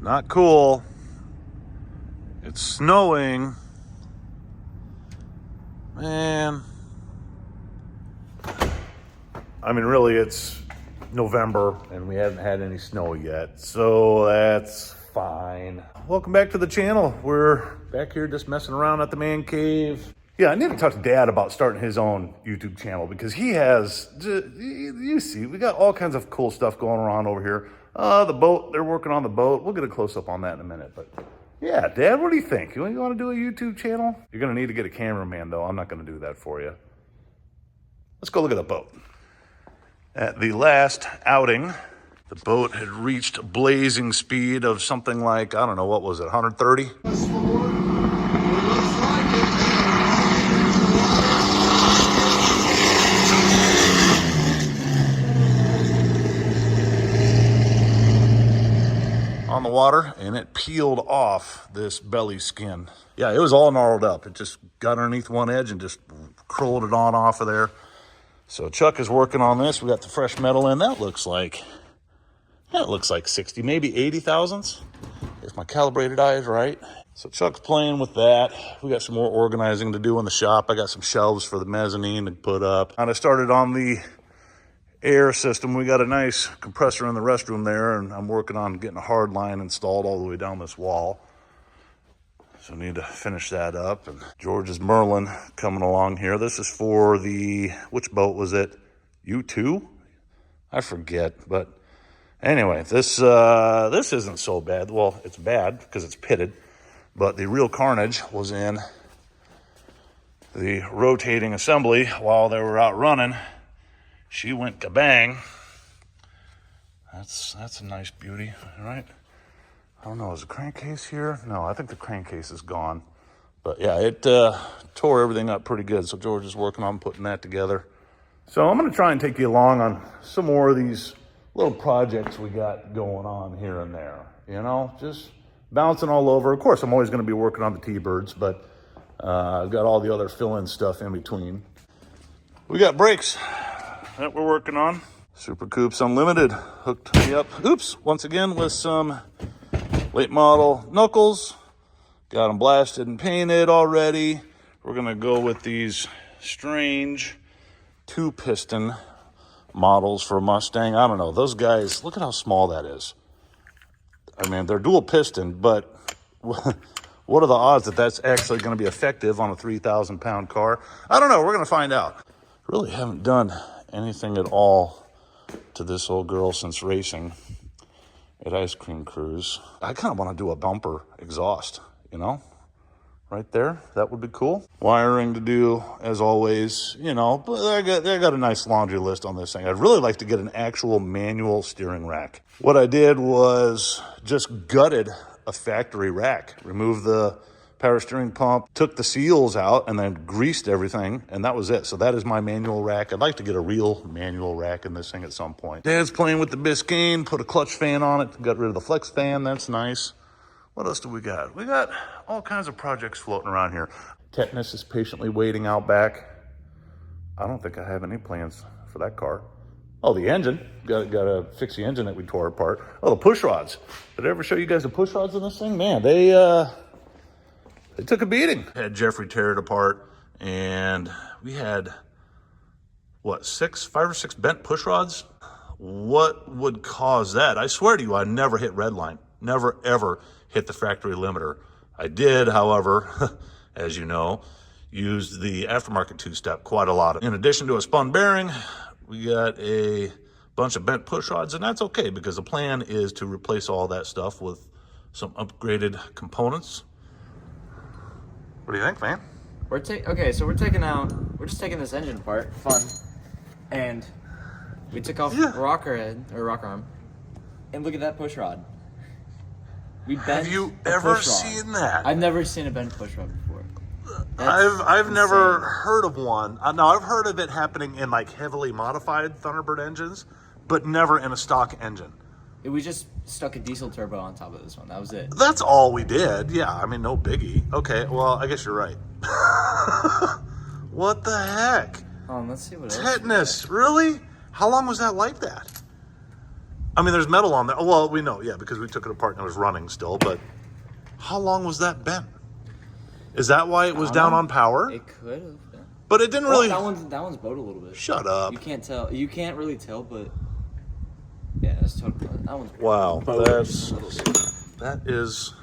Not cool. It's snowing. Man. I mean, really, it's November and we haven't had any snow yet, so that's fine. Welcome back to the channel. We're back here just messing around at the man cave. Yeah, I need to talk to Dad about starting his own YouTube channel because he has, you see, we got all kinds of cool stuff going on over here. The boat, they're working on the boat. We'll get a close-up on that in a minute, but yeah, Dad, what do you think? You want to do a YouTube channel? You're going to need to get a cameraman, though. I'm not going to do that for you. Let's go look at the boat. At the last outing, the boat had reached a blazing speed of something like, I don't know, what was it, 130? On the water, and it peeled off this belly skin. Yeah, it was all gnarled up. It just got underneath one edge and just curled it on off of there. So Chuck is working on this. We got the fresh metal in. That looks like 60, maybe 80 thousandths, if my calibrated eye is right. So Chuck's playing with that. We got some more organizing to do in the shop. I got some shelves for the mezzanine to put up. And I started on the air system. We got a nice compressor in the restroom there, and I'm working on getting a hard line installed all the way down this wall. So I need to finish that up. And George's Merlin coming along here. This is for the, which boat was it? U2? I forget, but anyway, this isn't so bad. Well, it's bad because it's pitted, but the real carnage was in the rotating assembly while they were out running. She went kabang. That's a nice beauty, right? I don't know, is the crankcase here? No, I think the crankcase is gone. But yeah, it tore everything up pretty good. So George is working on putting that together. So I'm going to try and take you along on some more of these little projects we got going on here and there. You know, just bouncing all over. Of course, I'm always going to be working on the T-birds, but I've got all the other fill-in stuff in between. We got brakes that we're working on. Super Coops Unlimited hooked me up. Oops, once again with some late model knuckles. Got them blasted and painted already. We're gonna go with these strange 2-piston models for a Mustang. I don't know, those guys, look at how small that is. I mean, they're dual piston, but what are the odds that that's actually gonna be effective on a 3,000 pound car? I don't know, we're gonna find out. Really haven't done anything at all to this old girl since racing at Ice Cream Cruise. I kind of want to do a bumper exhaust, you know, right there. That would be cool. Wiring to do, as always, you know, but I got a nice laundry list on this thing. I'd really like to get an actual manual steering rack. What I did was just gutted a factory rack, removed the power steering pump, took the seals out, and then greased everything, and that was it. So that is my manual rack. I'd like to get a real manual rack in this thing at some point. Dad's playing with the Biscayne, put a clutch fan on it, got rid of the flex fan. That's nice. What else do we got? We got all kinds of projects floating around here. Tetanus is patiently waiting out back. I don't think I have any plans for that car. Oh, the engine. Got to fix the engine that we tore apart. Oh, the push rods. Did I ever show you guys the push rods in this thing? Man, they took a beating. Had Jeffrey tear it apart, and we had, what, 5 or 6 bent push rods? What would cause that? I swear to you, I never hit redline. Never, ever hit the factory limiter. I did, however, as you know, use the aftermarket 2-step quite a lot. In addition to a spun bearing, we got a bunch of bent push rods, and that's okay because the plan is to replace all that stuff with some upgraded components. What do you think, man? We're just taking this engine apart, fun, and we took off rocker head or rocker arm, and look at that push rod. We bent. Have you ever seen that? I've never seen a bent push rod before. I've never heard of one. Now I've heard of it happening in like heavily modified Thunderbird engines, but never in a stock engine. We just stuck a diesel turbo on top of this one. That was it. That's all we did. Yeah, I mean, no biggie. Okay, well, I guess you're right. What the heck? Let's see what else. Tetanus, really? How long was that like that? I mean, there's metal on there. Well, we know, yeah, because we took it apart and it was running still. But how long was that bent? Is that why it was down on power? It could have been. But it didn't really. That one's bowed a little bit. Shut up. You can't tell. You can't really tell, but yeah, it's totally. That one's. Wow, that is.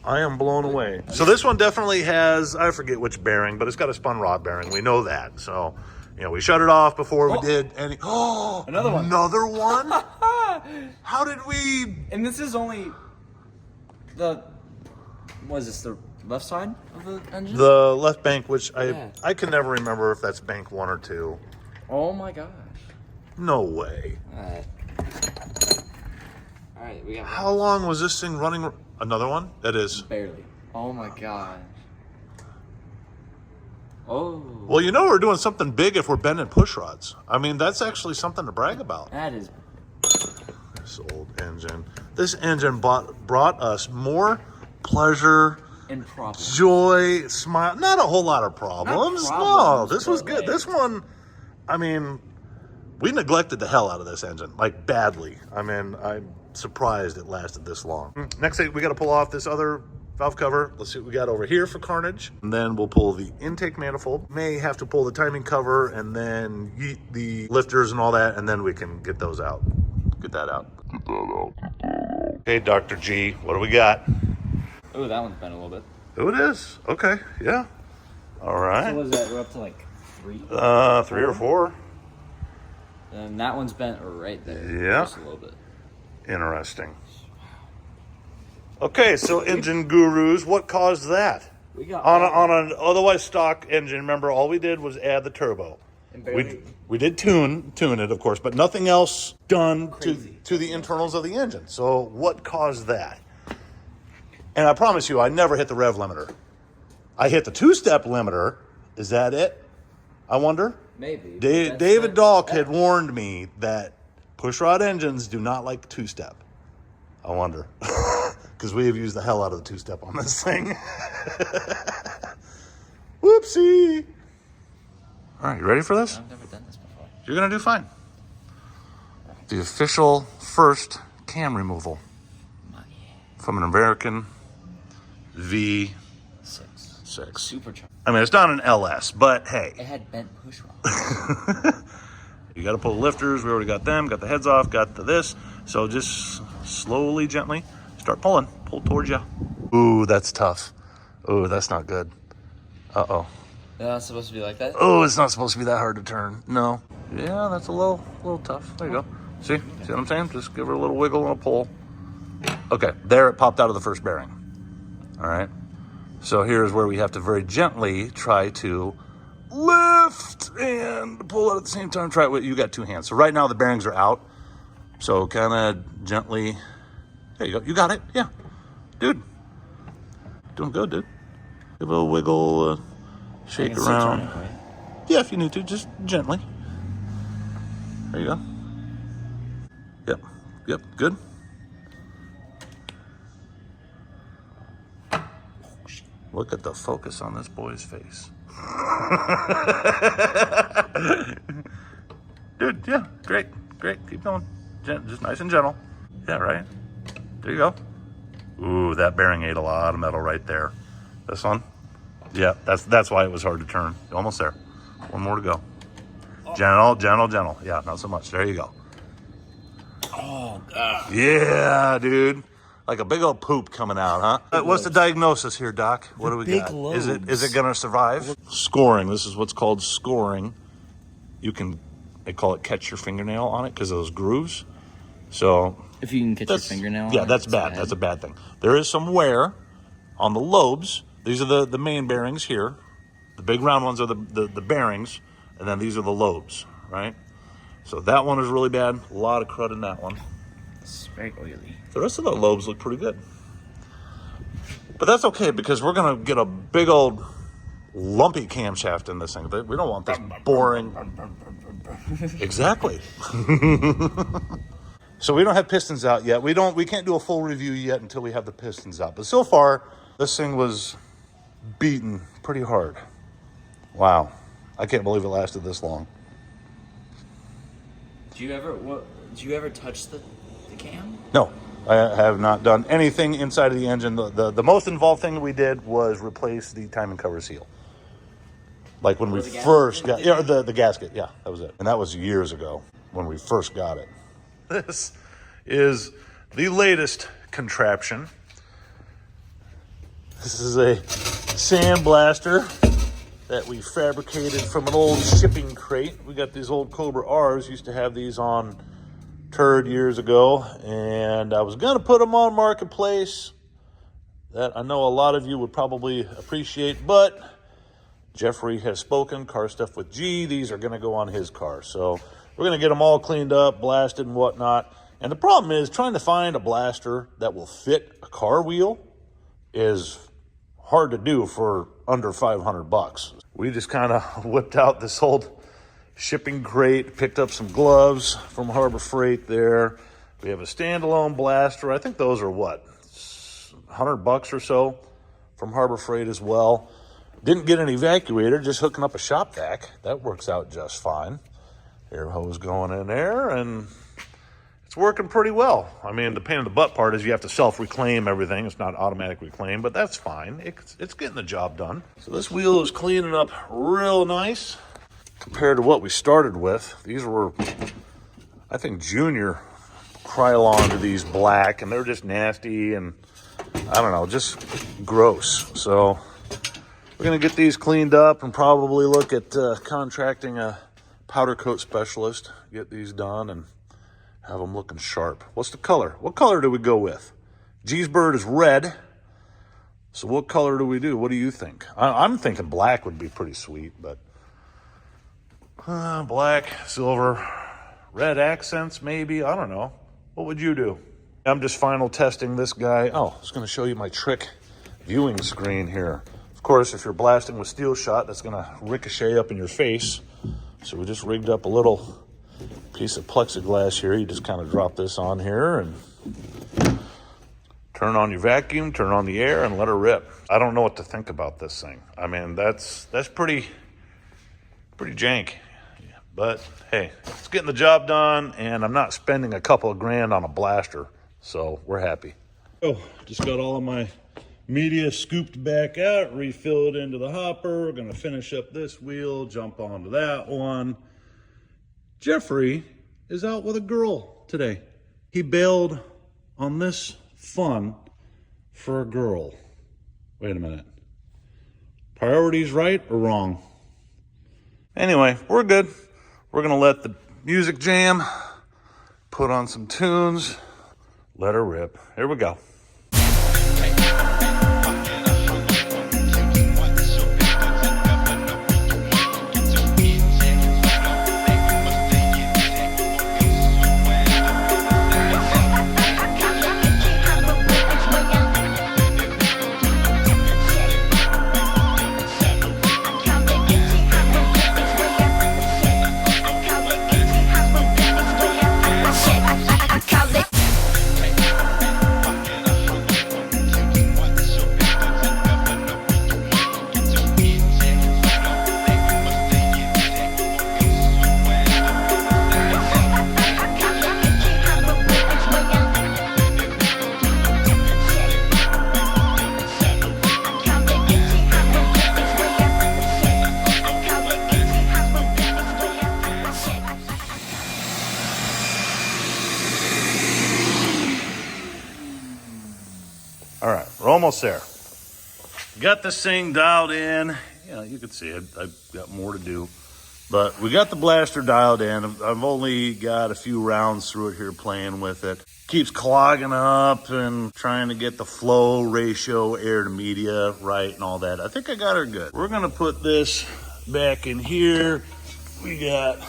I am blown away. So this one definitely has, I forget which bearing, but it's got a spun rod bearing. We know that. So, we shut it off before we did any. Oh, another one. Another one? How did we? And this is only the. What is this? The left side of the engine? The left bank, which I can never remember if that's bank 1 or 2. Oh my gosh. No way. All right, we got. How long was this thing running? Another one? That is. Barely. Oh my gosh. Oh. Well, we're doing something big if we're bending push rods. I mean, that's actually something to brag about. That is. This old engine. This engine brought us more pleasure, and problems. Joy, smile. Not a whole lot of problems. No, this was good. Like... This one, I mean, we neglected the hell out of this engine, like badly. I mean, I'm surprised it lasted this long. Next thing, we got to pull off this other valve cover. Let's see what we got over here for carnage. And then we'll pull the intake manifold. May have to pull the timing cover and then yeet the lifters and all that, and then we can get those out. Get that out. Okay, Dr. G, what do we got? Oh, that one's bent a little bit. Oh, it is? Okay, yeah. All right. So what is that? We're up to like 3? 3 or 4. And that one's bent right there. Yeah. Just a little bit. Interesting. Okay, so engine gurus, what caused that? We got on an otherwise stock engine. Remember, all we did was add the turbo. And barely, we did tune it, of course, but nothing else done to the internals of the engine. So what caused that? And I promise you, I never hit the rev limiter. I hit the 2-step limiter. Is that it? I wonder. maybe. David Dahlk had warned me that pushrod engines do not like 2-step. I wonder. Because we have used the hell out of the 2-step on this thing. Whoopsie. All right, you ready for this? I've never done this before. You're going to do fine. The official first cam removal from an American V6. Supercharged. I mean, it's not an LS, but hey. It had bent push rods. You got to pull the lifters. We already got them. Got the heads off. Got this. So just slowly, gently start pulling. Pull towards you. Ooh, that's tough. Ooh, that's not good. Uh-oh. It's not supposed to be like that? Oh, it's not supposed to be that hard to turn. No. Yeah, that's a little tough. There you go. See what I'm saying? Just give her a little wiggle and a pull. Okay, there it popped out of the first bearing. All right. So here's where we have to very gently try to lift and pull it at the same time. Try it with, you got 2 hands. So right now the bearings are out. So kind of gently. There you go. You got it. Yeah. Dude. Doing good, dude. Give it a wiggle, shake around. Turning, right? Yeah, if you need to, just gently. There you go. Yep, good. Look at the focus on this boy's face. Dude, yeah, great. Keep going. Just nice and gentle. Yeah, right. There you go. Ooh, that bearing ate a lot of metal right there. This one? Yeah, that's why it was hard to turn. Almost there. One more to go. Gentle. Yeah, not so much. There you go. Oh, God. Yeah, dude. Like a big old poop coming out, huh? What's the diagnosis here, Doc? What do we got? Lobes. Is it gonna survive? Scoring. This is what's called scoring. They call it catch your fingernail on it because of those grooves. So If you can catch your fingernail on yeah, it, that's bad. That's a bad thing. There is some wear on the lobes. These are the main bearings here. The big round ones are the bearings, and then these are the lobes, right? So that one is really bad. A lot of crud in that one. It's very oily. The rest of the lobes look pretty good. But that's okay because we're going to get a big old lumpy camshaft in this thing. We don't want this boring. Exactly. So we don't have pistons out yet. We can't do a full review yet until we have the pistons out. But so far, this thing was beaten pretty hard. Wow. I can't believe it lasted this long. Do you ever touch the cam? No, I have not done anything inside of the engine. The most involved thing we did was replace the timing cover seal. Like when we first got, yeah, the gasket, yeah, that was it. And that was years ago when we first got it. This is the latest contraption. This is a sandblaster that we fabricated from an old shipping crate. We got these old Cobra R's, used to have these on Turd years ago, and I was gonna put them on Marketplace. That I know a lot of you would probably appreciate, but Jeffrey has spoken, Car Stuff with G. These are gonna go on his car. So we're gonna get them all cleaned up, blasted and whatnot. And the problem is trying to find a blaster that will fit a car wheel is hard to do for under 500 bucks. We just kind of whipped out this old shipping crate, picked up some gloves from Harbor Freight there. We have a standalone blaster. I think those are what, 100 bucks or so from Harbor Freight as well. Didn't get an evacuator, just hooking up a shop vac. That works out just fine. Air hose going in there, and it's working pretty well. I mean, the pain in the butt part is you have to self-reclaim everything. It's not automatic reclaim, but that's fine. It's getting the job done. So this wheel is cleaning up real nice compared to what we started with. These were, I think, junior Krylon to these black, and they're just nasty and, I don't know, just gross. So we're going to get these cleaned up and probably look at contracting a powder coat specialist, get these done and have them looking sharp. What's the color? What color do we go with? G's Bird is red. So what color do we do? What do you think? I'm thinking black would be pretty sweet, but black, silver, red accents maybe. I don't know. What would you do? I'm just final testing this guy. Oh, I was going to show you my trick viewing screen here. Of course, if you're blasting with steel shot, that's going to ricochet up in your face. So we just rigged up a little piece of plexiglass here. You just kind of drop this on here and turn on your vacuum, turn on the air, and let her rip. I don't know what to think about this thing. I mean, that's pretty jank. But hey, it's getting the job done, and I'm not spending a couple of grand on a blaster, so we're happy. Oh, just got all of my media scooped back out, refilled into the hopper. We're gonna finish up this wheel, jump onto that one. Jeffrey is out with a girl today. He bailed on this fun for a girl. Wait a minute. Priorities right or wrong? Anyway, we're good. We're gonna let the music jam, put on some tunes, let her rip. Here we go. All right, we're almost there. Got this thing dialed in. You know, you can see it. I've got more to do. But we got the blaster dialed in. I've only got a few rounds through it here playing with it. Keeps clogging up and trying to get the flow ratio, air to media right and all that. I think I got her good. We're gonna put this back in here. We got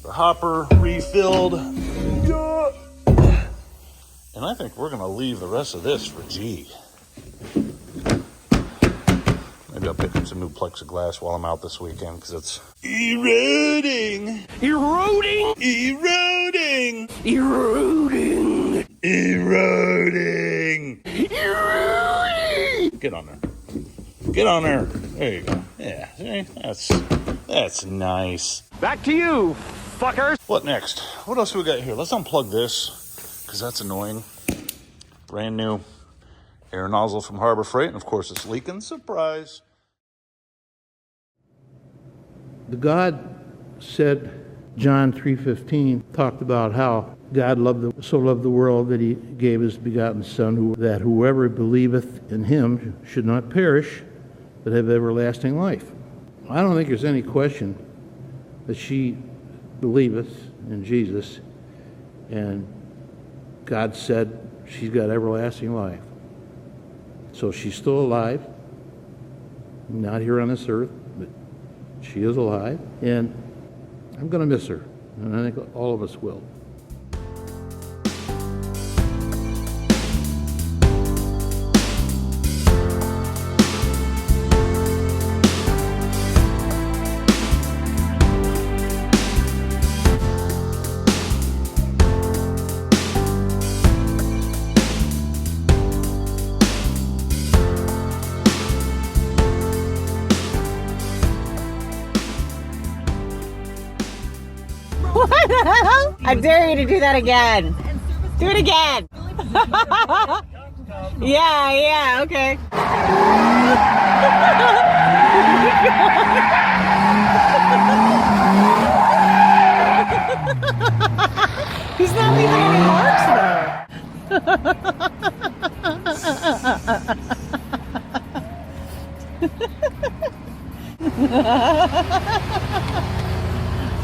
the hopper refilled. And I think we're gonna leave the rest of this for G. Maybe I'll pick up some new plexiglass while I'm out this weekend because it's eroding. Eroding! Eroding! Eroding! Eroding! Eroding! Get on there. Get on there. There you go. Yeah, see? That's nice. Back to you, motherfuckers! What next? What else do we got here? Let's unplug this, because that's annoying. Brand new air nozzle from Harbor Freight, and of course it's leaking. Surprise. The God said, John 3:15 talked about how God so loved the world that he gave his begotten Son, that whoever believeth in him should not perish, but have everlasting life. I don't think there's any question that she believeth in Jesus, and God said she's got everlasting life. So she's still alive, not here on this earth, but she is alive, and I'm going to miss her, and I think all of us will. What the hell? I dare you to do that again. Do it again. Yeah, okay. He's not leaving any marks though.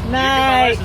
Nice.